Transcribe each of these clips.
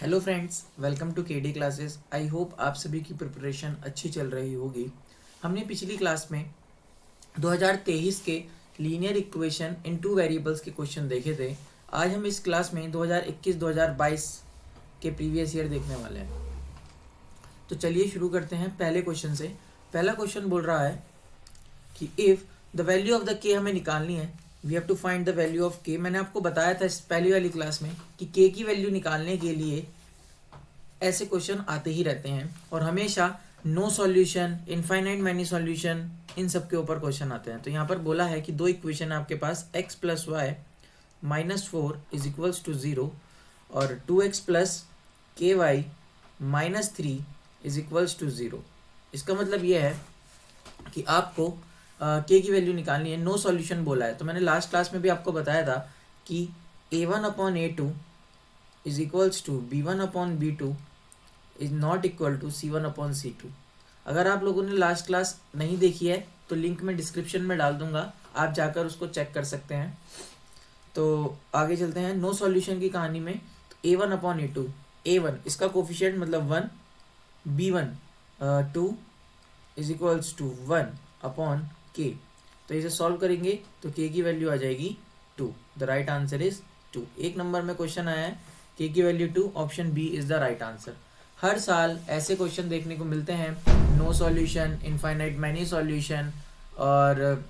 Hello friends, welcome to KD classes. I hope आप सभी की प्रिपरेशन अच्छी चल रही होगी। हमने पिछली क्लास में 2023 के linear equation in two variables के क्वेश्चन देखे थे। आज हम इस क्लास में 2021-2022 के प्रीवियस ईयर देखने वाले हैं। तो चलिए शुरू करते हैं पहले क्वेश्चन से। पहला क्वेश्चन बोल रहा है कि if the value of the K हमें निकालनी है, we have to find the value of K. मैंने आपको बताया था इस पहली वाली क्लास में कि के की वैल्यू निकालने के लिए ऐसे क्वेश्चन आते ही रहते हैं और हमेशा no solution, infinite many solution, इन सब के ऊपर क्वेश्चन आते हैं। तो यहाँ पर बोला है कि दो इक्वेशन है आपके पास, x plus y minus 4 is equals to 0 और 2x plus K y minus 3 is equals to 0। इसका मतलब ये है कि आपको के की वैल्यू निकालनी है। नो सॉल्यूशन बोला है, तो मैंने लास्ट क्लास में भी आपको बताया था कि a1 upon a2 is equals to b1 upon b2 is not equal to c1 upon c2। अगर आप लोगों ने लास्ट क्लास नहीं देखी है तो लिंक में डिस्क्रिप्शन में डाल दूंगा, आप जाकर उसको चेक कर सकते हैं। तो आगे चलते हैं नो सॉल्यूशन की कहानी में। तो a1 अपॉन a2, a1 इसका कोफिशिएंट मतलब 1, b1 2 is equals to 1 upon k। तो इसे सॉल्व करेंगे तो k की वैल्यू आ जाएगी 2। The right answer is 2। एक नंबर में क्वेश्चन आया है, k की value 2, option B is the right answer. हर साल ऐसे क्वेश्चन देखने को मिलते हैं, no solution, infinite many solution और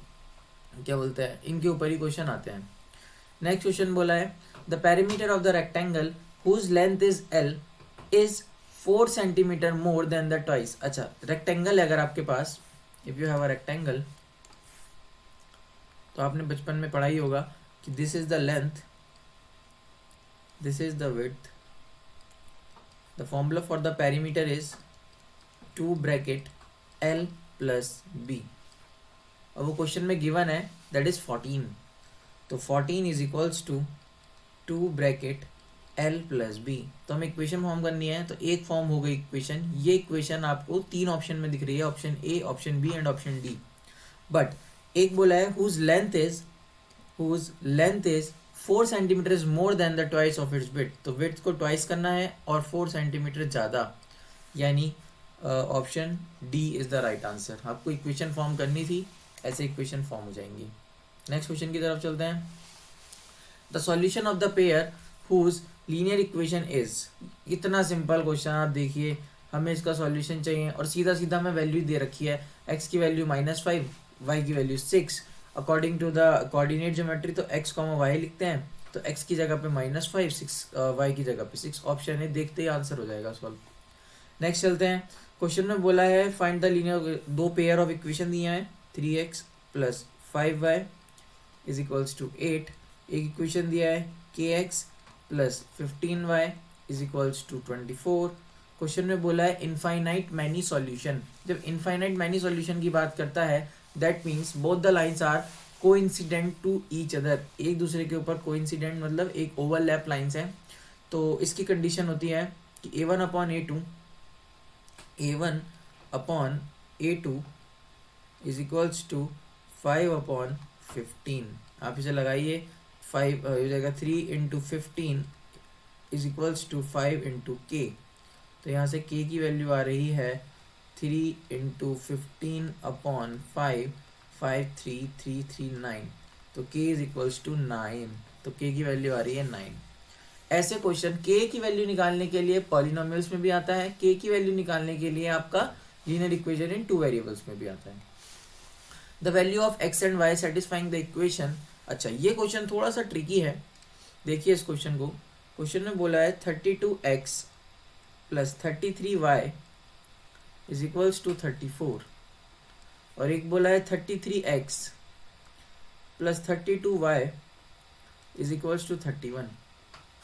क्या बोलते हैं, इनके ऊपर ही क्वेश्चन आते हैं। नेक्स्ट क्वेश्चन बोला है the perimeter of the rectangle whose length is L is 4 centimetre more than the twice. अच्छा, रेक्टेंगल है अगर आपके पास, if you have a rectangle, तो आपने बचपन में पढ़ा ही होगा कि this is the length, this is the width, the formula for the perimeter is 2 bracket L plus B और वो क्वेश्चन में गिवन है दैट इज 14। तो 14 is equals to 2 bracket L plus B। तो हमें इक्वेशन फॉर्म करनी है, तो एक फॉर्म हो गई इक्वेशन। ये इक्वेशन आपको 3 ऑप्शन में दिख रही है, option A, option B and option D. But एक बोला है whose length is 4 centimetre is more than the twice of its width. तो विड्थ को ट्वाइस करना है और 4 सेंटीमीटर ज़्यादा, यानी option D is the right answer. आपको इक्वेशन फॉर्म करनी थी, ऐसे इक्वेशन फॉर्म हो जाएंगी। नेक्स्ट क्वेश्चन की तरफ चलते हैं। The solution of the pair whose linear equation is. इतना सिंपल क्वेश्चन, आप देखिए, हमें इसका सॉल्यूशन चाहिए और सीधा सीधा हमें वैल्यू दे रखी है, x की वैल्यू -5, y की value 6। According to the coordinate geometry तो x, y लिखते हैं, तो x की जगह पे -5, 6 y की जगह पे 6 ऑप्शन है, देखते ही आंसर हो जाएगा सॉल्व। नेक्स्ट चलते हैं। क्वेश्चन में बोला है फाइंड द लीनियर, दो पेयर ऑफ इक्वेशन दिया है, 3x plus 5y is equals to 8। एक इक्वेशन दिया है kx plus 15y is equals to 24। Question में बोला है इनफाइनाइट मैनी सॉल्यूशन। जब इनफाइनाइट मैनी सॉल्यूशन की बात करता है, that means both the lines are coincident to each other. एक दूसरे के ऊपर कोइंसिडेंट मतलब एक ओवरलैप लाइन्स हैं। तो इसकी कंडीशन होती है कि a1 upon a2 is equals to 5 upon 15। आप इसे लगाइए, 5 हो जाएगा 3 into 15 is equals to 5 into K. तो यहाँ से k की वैल्यू आ रही है 3 इंटू 15 अपॉन 5, 5 3 3 3 9। तो k इज इक्वल्स टू 9। तो k की वैल्यू आ रही है 9। ऐसे क्वेश्चन k की वैल्यू निकालने के लिए पॉलिनोमियल्स में भी आता है, k की वैल्यू निकालने के लिए आपका लीनियर इक्वेशन इन 2 वेरिएबल्स में भी आता है। The value of x and y satisfying the equation. अच्छा, ये क्वेश्चन थोड़ा सा ट्रिकी है, देखिए इस क्वेश्चन को। क्वेश्चन में बोला है 32x plus 33y is equals to 34 और एक बोला है 33x plus 32y is equals to 31।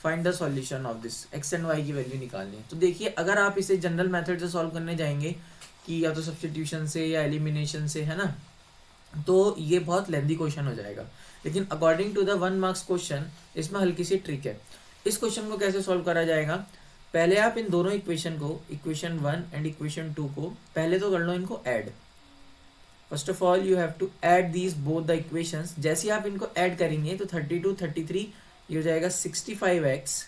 Find the solution of this, x and y की वैल्यू निकालनी है। तो देखिए, अगर आप इसे जनरल मेथड से सॉल्व करने जाएंगे कि या तो सब्स्टिट्यूशन से या एलिमिनेशन से, है ना, तो ये बहुत लेंदी क्वेश्चन हो जाएगा। लेकिन according to the 1 marks question इसमें हल्की सी ट्रिक है। इस क्वेश्चन को कैसे सॉल्व करा जाएगा, पहले आप इन दोनों इक्वेशन को, इक्वेशन 1 एंड इक्वेशन 2 को पहले तो कर लो इनको add. First of all you have to add these both the equations. जैसे आप इनको ऐड करेंगे तो 32 33 ये हो जाएगा 65x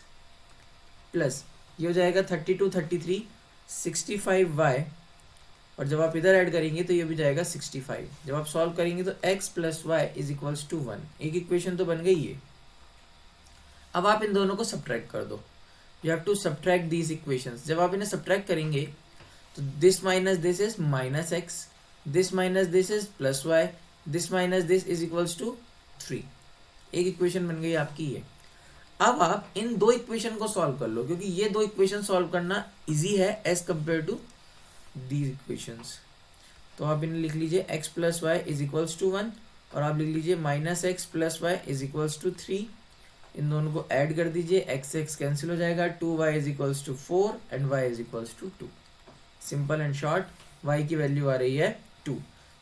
प्लस ये हो जाएगा 32, 33, 65y, और जब आप इधर ऐड करेंगे तो ये भी जाएगा 65। जब आप सॉल्व करेंगे तो x plus y is equals to 1। एक इक्वेशन तो बन गई है। अब आप इन दोनों को सब्ट्रैक्ट कर दो। You have to subtract these equations. जब आप इन्हें सब्ट्रैक्ट करेंगे तो this minus this is minus x, this minus this is plus y, this minus this is equals to 3। एक इक्वेशन बन गई आपकी ये। अब आप इन दो इक्वेशन को सॉल्व कर लो, क्योंकि ये दो इक्वेशन सॉल्व करना इजी है as compare to these equations. तो आप इन्हें लिख लीजिए x plus y is equals to 1, और आप लिख लीजिए minus x plus y is equals to 3। इन दोनों को ऐड कर दीजिए, x x कैंसिल हो जाएगा, 2y is equals to 4 and y is equals to 2। Simple and short, y की वैल्यू आ रही है 2।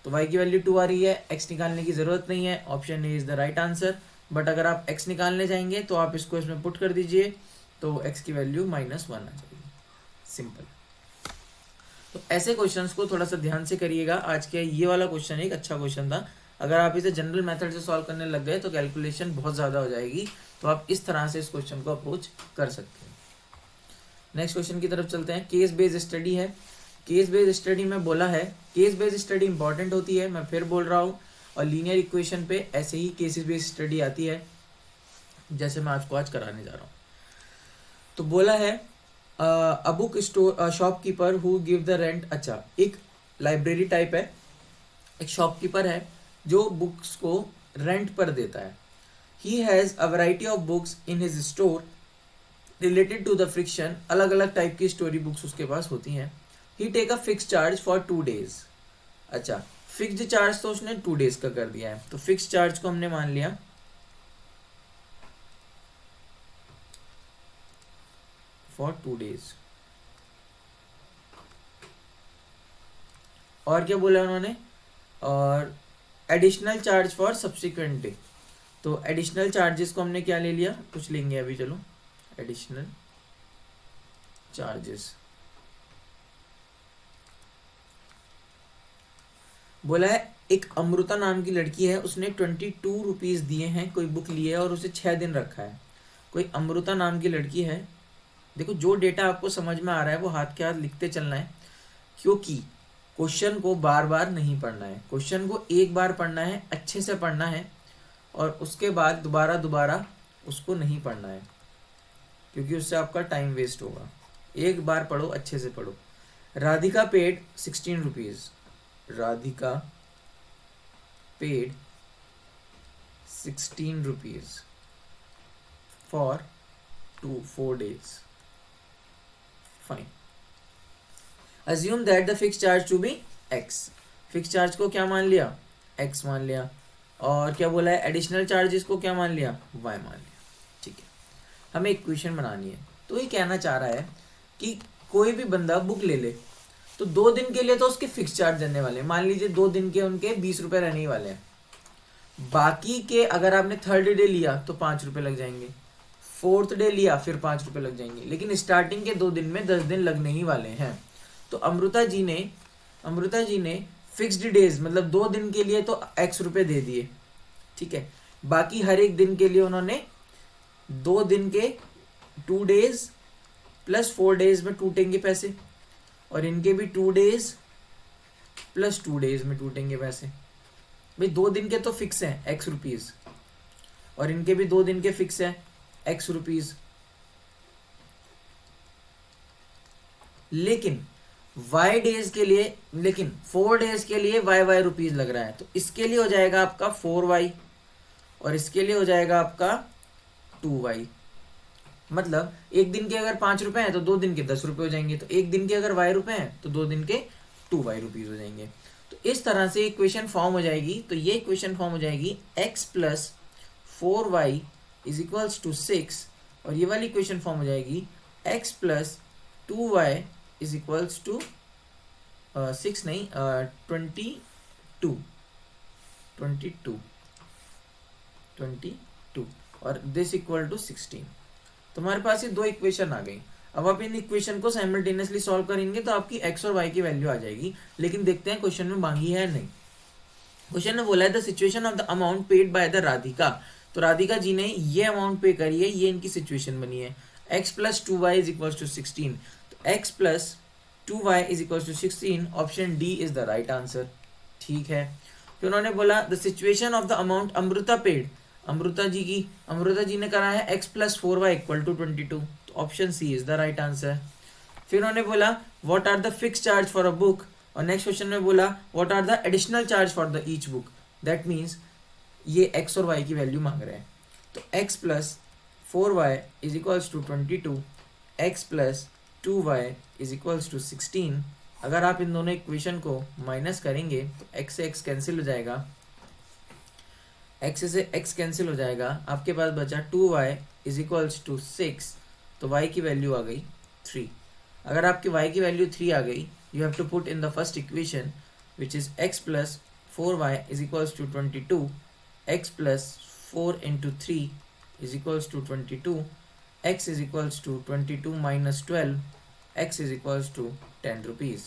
तो y की वैल्यू 2 आ रही है, x निकालने की जरूरत नहीं है, option A is the right answer. But अगर आप x निकालने जाएंगे तो आप इसको इसमें पुट कर दीजिए, तो x की वैल्यू -1 आ जाएगी। सिंपल। तो ऐसे क्वेश्चंस को थोड़ा सा ध्यान से करिएगा। आज के ये वाला क्वेश्चन एक अच्छा क्वेश्चन था। अगर आप इसे जनरल मेथड से सॉल्व करने लग गए तो कैलकुलेशन बहुत ज़्यादा हो जाएगी, तो आप इस तरह से इस क्वेश्चन को अप्रोच कर सकते हैं। नेक्स्ट क्वेश्चन की तरफ चलते हैं। केस बेस्ड स्टडी है। केस बेस्ड स्टडी में बोला है, केस बेस्ड स्टडी इंपॉर्टेंट होती है, मैं फिर बोल रहा हूँ, और लीनियर इक्वेशन पे ऐसे ही केस बेस्ड स्टडी आती है, जैसे मैं आपको आज कराने जा रहा हूँ। तो बोला है a book store shopkeeper who give the rent. अच्छा, एक लाइब्रेरी टाइप है, एक शॉपकीपर है जो बुक्स को रेंट पर देता है। He has a variety of books in his store related to the friction. अलग अलग टाइप की स्टोरी बुक्स उसके पास होती हैं। He take a fix charge for 2 days। अच्छा, फिक्स्ड चार्ज तो उसने 2 days का कर दिया है, तो फिक्स चार्ज को हमने मान लिया फॉर 2 days। और क्या बोला उन्होंने, और additional charge for subsequent day. तो एडिशनल चार्जेस को हमने क्या ले लिया, कुछ लेंगे अभी, चलो एडिशनल चार्जेस। बोला है एक अमृता नाम की लड़की है, उसने 22 रुपीज दिए हैं, कोई बुक ली है और उसे 6 दिन रखा है। कोई अमृता नाम की लड़की है। देखो, जो डेटा आपको समझ में आ रहा है वो हाथ के हाथ लिखते चलना है, क्योंकि क्वेश्चन को बार बार नहीं पढ़ना है। क्वेश्चन को एक बार पढ़ना है, अच्छे से पढ़ना है, और उसके बाद दोबारा दोबारा उसको नहीं पढ़ना है, क्योंकि उससे आपका टाइम वेस्ट होगा। एक बार पढ़ो, अच्छे से पढ़ो। Radhika paid 16 rupees. Radhika paid 16 rupees for 4 days। Fine. Assume that the fixed charge to be x। Fix charge को क्या मान लिया, x मान लिया, और क्या बोला है, एडिशनल चार्जेस को क्या मान लिया, y मान लिया। ठीक है, हमें इक्वेशन बनानी है। तो ये कहना चाह रहा है कि कोई भी बंदा बुक ले ले तो 2 दिन के लिए तो उसके फिक्स चार्ज देने वाले हैं। मान लीजिए 2 दिन के उनके 20 रुपए रहने वाले हैं। बाकी के अगर आपने 3rd डे लिया तो 5 रुपए लग जाएंगे, 4th डे लिया फिर 5 रुपए लग जाएंगे, लेकिन स्टार्टिंग के 2 दिन में 10 दिन लगने ही वाले हैं। तो अमृता जी ने फिक्स्ड डेज मतलब 2 दिन के लिए तो x रुपए दे दिए, ठीक है। बाकी हर एक दिन के लिए उन्होंने 2 दिन के 2 days प्लस 4 days में टूटेंगे पैसे, और इनके भी 2 days प्लस 2 days में टूटेंगे पैसे। भाई 2 दिन के तो फिक्स हैं x रुपीज, और इनके भी 2 दिन के फिक्स हैं x रुपीज, लेकिन y डेज के लिए, लेकिन 4 days के लिए y रुपीज लग रहा है। तो इसके लिए हो जाएगा आपका 4y, और इसके लिए हो जाएगा आपका 2y। मतलब एक दिन के अगर 5 रुपए हैं तो 2 दिन के 10 रुपए हो जाएंगे, तो एक दिन के अगर y रुपए हैं तो 2 दिन के 2y रुपीज हो जाएंगे। तो इस तरह से इक्वेशन फॉर्म हो जाएगी। तो ये इक्वेशन फॉर्म हो जाएगी x plus 4y is equals to 6, और ये वाली इक्वेशन फॉर्म हो जाएगी x plus 2y is equals to 6 नहीं 22 और दिस इक्वल टू 16। तो हमारे पास ये 2 इक्वेशन आ गई। अब आप इन इक्वेशन को साइमल्टेनियसली सॉल्व करेंगे तो आपकी x और y की वैल्यू आ जाएगी। लेकिन देखते हैं क्वेश्चन में मांगी है नहीं। क्वेश्चन में बोला है the situation of the amount paid by the Radhika. तो राधिका जी ने ये अमाउंट पे करी है, ये इनकी सिचुएशन बनी है। x plus 2y is equal to 16, तो x plus 2y is equal to 16, option D is the right answer. ठीक है, फिर उन्होंने बोला the situation of the amount Amrita paid, Amrita ji ने करा है x plus 4y equal to 22, तो option C is the right answer. फिर उन्होंने बोला what are the fix charge for a book, और नेक्स्ट क्वेश्चन में बोला what are the additional charge for the each book, that means ये x और y की वैल्यू मांग रहे हैं। तो x plus 4y is equals to 22, x plus 2y is equals to 16। अगर आप इन दोनों इक्वेशन को माइनस करेंगे तो x से x कैंसिल हो जाएगा, x से x कैंसिल हो जाएगा, आपके पास बचा 2y इज इक्वल्स टू 6, तो y की वैल्यू आ गई 3। अगर आपकी y की वैल्यू 3 आ गई, you have to put in the first equation which is x plus 4y is equals to 22, x plus 4 into 3 is equals to 22, x is equals to 22 minus 12, x is equals to 10 rupees.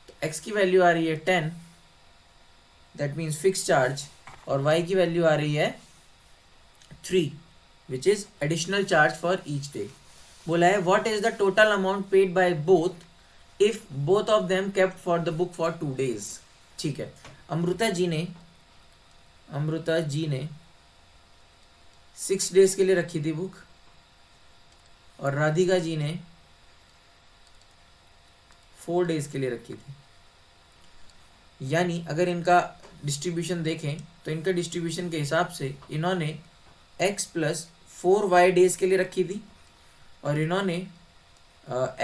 तो x की value आ रही है 10, that means fix charge, और y की value आ रही है 3 which is additional charge for each day. बोला है what is the total amount paid by both if both of them kept for the book for 2 days। ठीक है, अमृता जी ने 6 days के लिए रखी थी बुक, और राधिका जी ने 4 days के लिए रखी थी। यानी अगर इनका डिस्ट्रीब्यूशन देखें तो इनका डिस्ट्रीब्यूशन के हिसाब से इन्होंने x प्लस 4y डेज के लिए रखी थी, और इन्होंने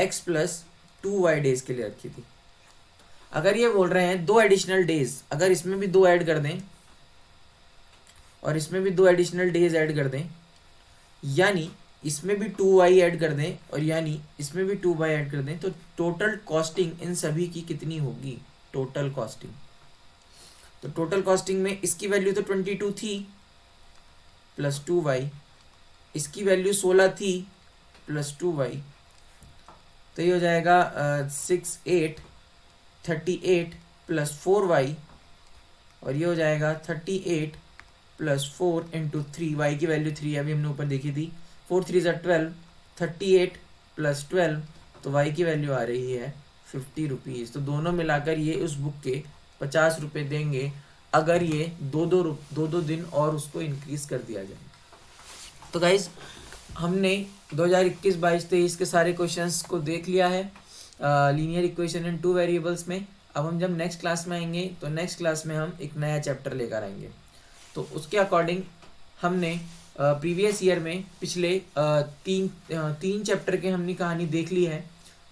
x प्लस 2y डेज के लिए रखी थी। अगर ये बोल रहे हैं 2 एडिशनल डेज, अगर इसमें भी 2 ऐड कर दें और इसमें भी 2 एडिशनल डेज ऐड कर दें, यानी इसमें भी 2y ऐड कर दें और यानी इसमें भी 2y ऐड कर दें, तो टोटल कॉस्टिंग इन सभी की कितनी होगी, टोटल कॉस्टिंग। तो टोटल कॉस्टिंग में इसकी वैल्यू तो 22 थी प्लस 2y, इसकी वैल्यू 16 थी प्लस 2y, तो ये हो जाएगा 38 प्लस 4y, और ये हो जाएगा 38 प्लस 4 इंटू 3, y की वैल्यू 3 अभी हमने ऊपर देखी थी, 4 3 ज़ा 12, 38 प्लस 12, तो y की वैल्यू आ रही है 50 रुपीज़। तो दोनों मिलाकर ये उस बुक के 50 रुपये देंगे अगर ये दो दिन और उसको इंक्रीज कर दिया जाए। तो गाइज हमने 2021-22-23 के सारे क्वेश्चंस को देख लिया है लीनियर इक्वेशन इन 2 वेरिएबल्स में। अब हम जब नेक्स्ट क्लास में आएंगे तो नेक्स्ट क्लास में हम एक नया चैप्टर लेकर आएंगे, तो उसके अकॉर्डिंग हमने प्रीवियस ईयर में पिछले तीन चैप्टर के हमने कहानी देख ली है,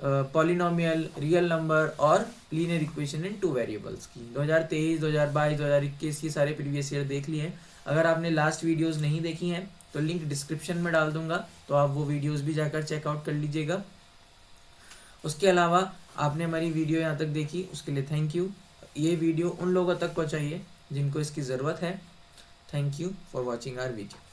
पॉलिनोमियल, रियल नंबर और लीनियर इक्वेशन इन 2 वेरिएबल्स की। 2023, 2022, 2021 की सारे प्रीवियस ईयर देख लिए हैं। अगर आपने लास्ट वीडियोस नहीं देखी हैं तो लिंक डिस्क्रिप्शन में डाल दूंगा, तो आप वो वीडियोस भी जाकर चेकआउट कर लीजिएगा। उसके अलावा आपने हमारी वीडियो यहाँ तक देखी, उसके लिए थैंक यू। ये वीडियो उन लोगों तक पहुँचाइए जिनको इसकी ज़रूरत है। Thank you for watching our video.